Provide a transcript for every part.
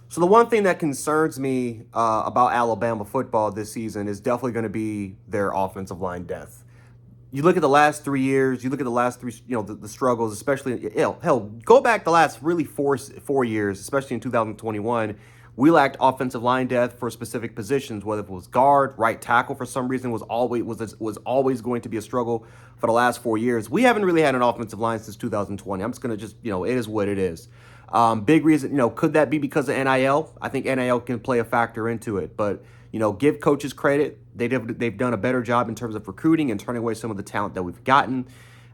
So the one thing that concerns me about Alabama football this season is definitely going to be their offensive line depth. You look at the last 3 years. You look at the last three, the struggles, especially hell, go back the last really four years, especially in 2021. We lacked offensive line depth for specific positions, whether it was guard, right tackle. For some reason, was always going to be a struggle for the last 4 years. We haven't really had an offensive line since 2020. I'm just gonna it is what it is. Big reason, could that be because of NIL? I think NIL can play a factor into it, but give coaches credit. They've done a better job in terms of recruiting and turning away some of the talent that we've gotten.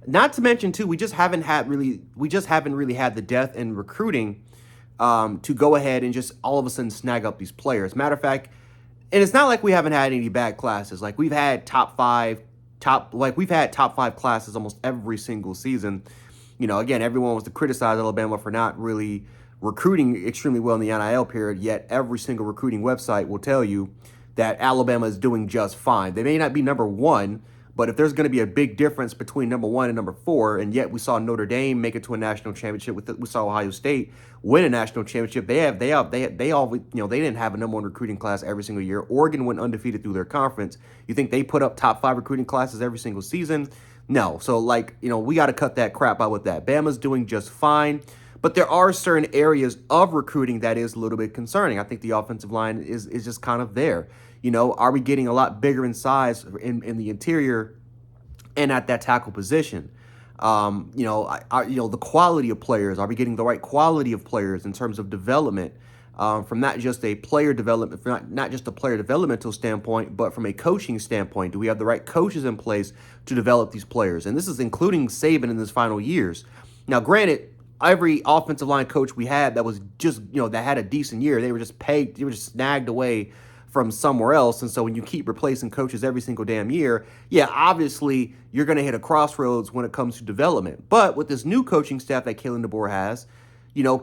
Not to mention too, we just haven't really had the depth in recruiting to go ahead and just all of a sudden snag up these players. Matter of fact, and it's not like we haven't had any bad classes. Like we've had top five classes almost every single season. Again, everyone was to criticize Alabama for not really recruiting extremely well in the NIL period, yet every single recruiting website will tell you that Alabama is doing just fine. They may not be number one, but if there's going to be a big difference between number one and number four, and yet we saw Notre Dame make it to a national championship, we saw Ohio State win a national championship. They all they didn't have a number one recruiting class every single year. Oregon went undefeated through their conference. You think they put up top five recruiting classes every single season? No. So we got to cut that crap out with that. Bama's doing just fine. But there are certain areas of recruiting that is a little bit concerning. I think the offensive line is just kind of there. Are we getting a lot bigger in size in the interior and at that tackle position? The quality of players. Are we getting the right quality of players in terms of development? From not just a player development, from not just a player developmental standpoint, but from a coaching standpoint. Do we have the right coaches in place to develop these players? And this is including Saban in his final years. Now, granted, every offensive line coach we had that was just, that had a decent year, they were just pegged, they were just snagged away from somewhere else. And so when you keep replacing coaches every single damn year, yeah, obviously you're going to hit a crossroads when it comes to development. But with this new coaching staff that Kalen DeBoer has,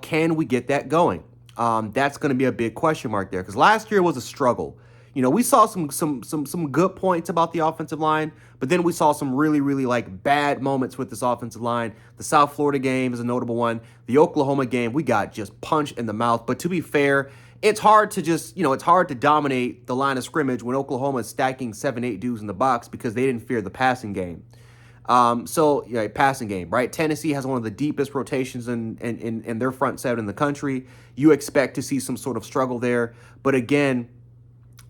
can we get that going? That's going to be a big question mark there because last year was a struggle. We saw some good points about the offensive line, but then we saw some really, really bad moments with this offensive line. The South Florida game is a notable one. The Oklahoma game, we got just punched in the mouth. But to be fair, it's hard to dominate the line of scrimmage when Oklahoma is stacking 7-8 dudes in the box because they didn't fear the passing game. Passing game, right? Tennessee has one of the deepest rotations in their front seven in the country. You expect to see some sort of struggle there. But again,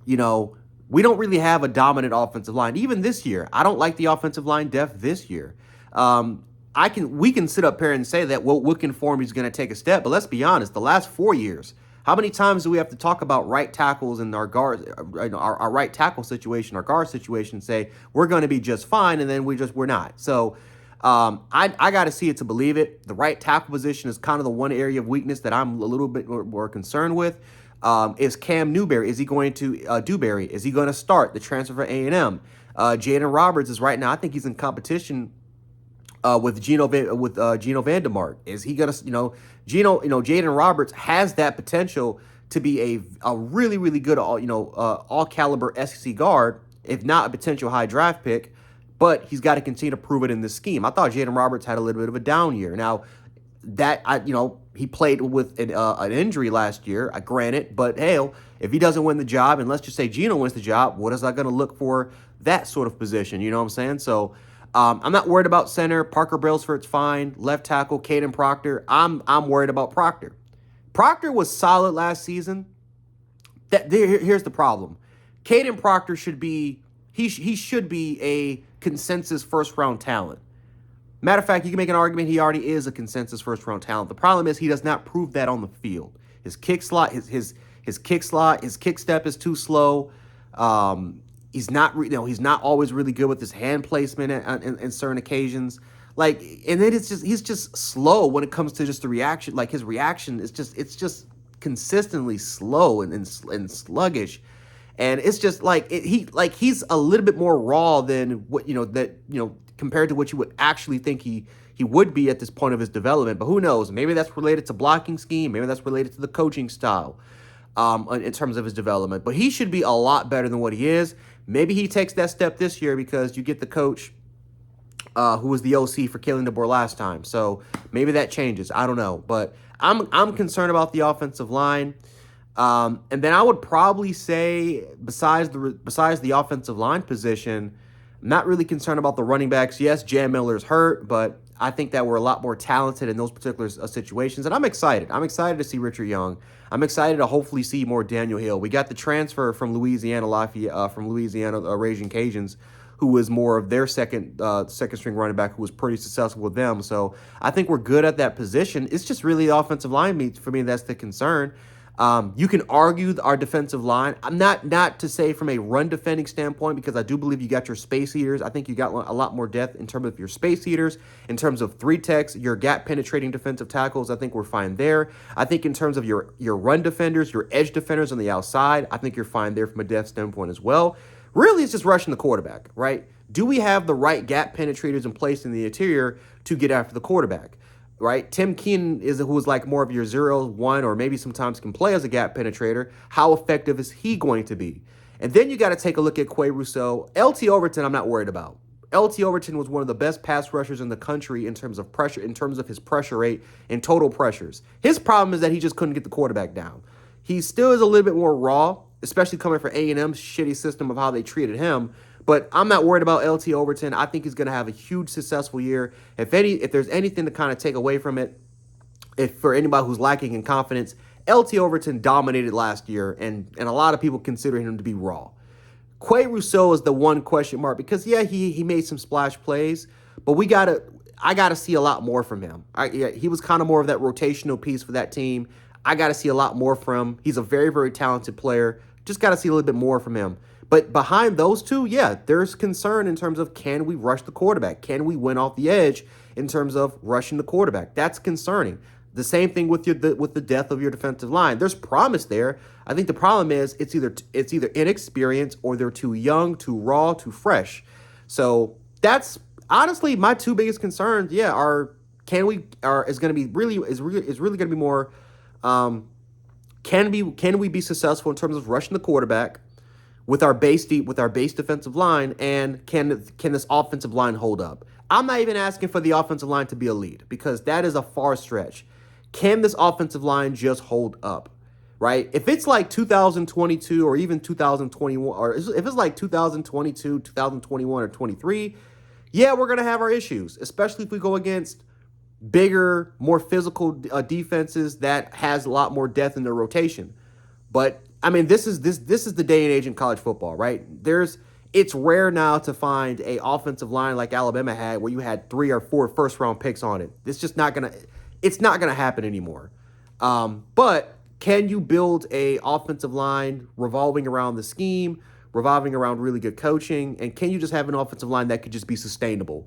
we don't really have a dominant offensive line. Even this year, I don't like the offensive line depth this year. We can sit up here and say that what Wickenform is going to take a step, but let's be honest, the last 4 years, how many times do we have to talk about right tackles and our guards, our right tackle situation, our guard situation, say we're going to be just fine, and then we're not. So I got to see it to believe it. The right tackle position is kind of the one area of weakness that I'm a little bit more concerned with. Is Cam Newberry? Is he going to Dewberry? Is he going to start the transfer for A&M? Jaden Roberts is right now. I think he's in competition with Gino Vandermark. Is he gonna Jaden Roberts has that potential to be a really, really good all caliber SEC guard, if not a potential high draft pick, but he's got to continue to prove it in this scheme. I thought Jaden Roberts had a little bit of a down year. Now that he played with an injury last year, granted, but hell, if he doesn't win the job, and let's just say Gino wins the job, what is I going to look for that sort of position? You know what I'm saying? So I'm not worried about center. Parker Brailsford's fine. Left tackle, Caden Proctor. I'm worried about Proctor. Proctor was solid last season. Here's the problem. Caden Proctor should be a consensus first round talent. Matter of fact, you can make an argument he already is a consensus first round talent. The problem is he does not prove that on the field. His kick slot, his kick step is too slow. He's not always really good with his hand placement in certain occasions. And then he's just slow when it comes to just the reaction. His reaction is just consistently slow and sluggish. And it's just he's a little bit more raw than what compared to what you would actually think he would be at this point of his development. But who knows? Maybe that's related to blocking scheme. Maybe that's related to the coaching style in terms of his development. But he should be a lot better than what he is. Maybe he takes that step this year because you get the coach who was the OC for Kalen DeBoer last time. So maybe that changes. I don't know. But I'm concerned about the offensive line. And then I would probably say, besides the offensive line position, I'm not really concerned about the running backs. Yes, Jam Miller's hurt, but I think that we're a lot more talented in those particular situations. And I'm excited. I'm excited to see Richard Young. I'm excited to hopefully see more Daniel Hill. We got the transfer from Louisiana Lafayette, from Louisiana Raging Cajuns, who was more of their second string running back, who was pretty successful with them. So I think we're good at that position. It's just really the offensive line meets for me. That's the concern. You can argue our defensive line. I'm not to say from a run defending standpoint, because I do believe you got your space eaters. I think you got a lot more depth in terms of your space eaters, in terms of three techs, your gap penetrating defensive tackles. I think we're fine there. I think in terms of your run defenders, your edge defenders on the outside, I think you're fine there from a depth standpoint as well. Really, it's just rushing the quarterback, right? Do we have the right gap penetrators in place in the interior to get after the quarterback? Right? Tim Keenan who is like more of your 0-1, or maybe sometimes can play as a gap penetrator. How effective is he going to be? And then you got to take a look at Quay Rousseau. LT Overton, I'm not worried about. LT Overton was one of the best pass rushers in the country in terms of pressure, in terms of his pressure rate and total pressures. His problem is that he just couldn't get the quarterback down. He still is a little bit more raw, especially coming from A&M's shitty system of how they treated him. But I'm not worried about LT Overton. I think he's going to have a huge successful year. If there's anything to kind of take away from it, if for anybody who's lacking in confidence, LT Overton dominated last year, and a lot of people consider him to be raw. Quay Rousseau is the one question mark, because yeah, he made some splash plays, but I gotta see a lot more from him. He was kind of more of that rotational piece for that team. I gotta see a lot more from him. He's a very, very talented player. Just gotta see a little bit more from him. But behind those two, yeah, there's concern in terms of, can we rush the quarterback? Can we win off the edge in terms of rushing the quarterback? That's concerning. The same thing with the depth of your defensive line. There's promise there. I think the problem is it's either inexperienced, or they're too young, too raw, too fresh. So that's honestly my two biggest concerns. Yeah, is really going to be more. Can we be successful in terms of rushing the quarterback with our base defensive line, and can this offensive line hold up? I'm not even asking for the offensive line to be elite, because that is a far stretch. Can this offensive line just hold up, right? If it's like 2022 or even 2021, or if it's like 2022, 2021, or 23, yeah, we're going to have our issues, especially if we go against bigger, more physical defenses that has a lot more depth in their rotation. But I mean, this is the day and age in college football, right? It's rare now to find a offensive line like Alabama had, where you had 3 or 4 first-round picks on it. It's not gonna happen anymore. But can you build a offensive line revolving around the scheme, revolving around really good coaching, and can you just have an offensive line that could just be sustainable?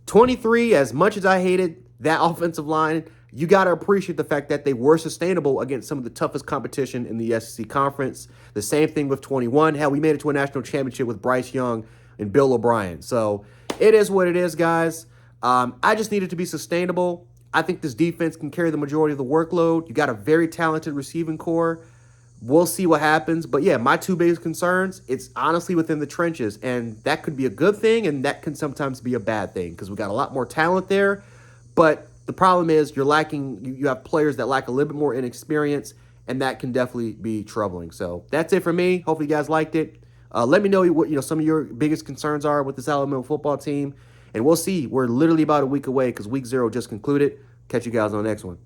23, as much as I hated that offensive line, you got to appreciate the fact that they were sustainable against some of the toughest competition in the SEC Conference. The same thing with 21. Hell, we made it to a national championship with Bryce Young and Bill O'Brien. So it is what it is, guys. I just need it to be sustainable. I think this defense can carry the majority of the workload. You got a very talented receiving core. We'll see what happens. But yeah, my two biggest concerns, it's honestly within the trenches. And that could be a good thing, and that can sometimes be a bad thing, because we got a lot more talent there. But the problem is you have players that lack a little bit more inexperience, and that can definitely be troubling. So that's it for me. Hopefully you guys liked it. Let me know what some of your biggest concerns are with this Alabama football team, and we'll see. We're literally about a week away, because week 0 just concluded. Catch you guys on the next one.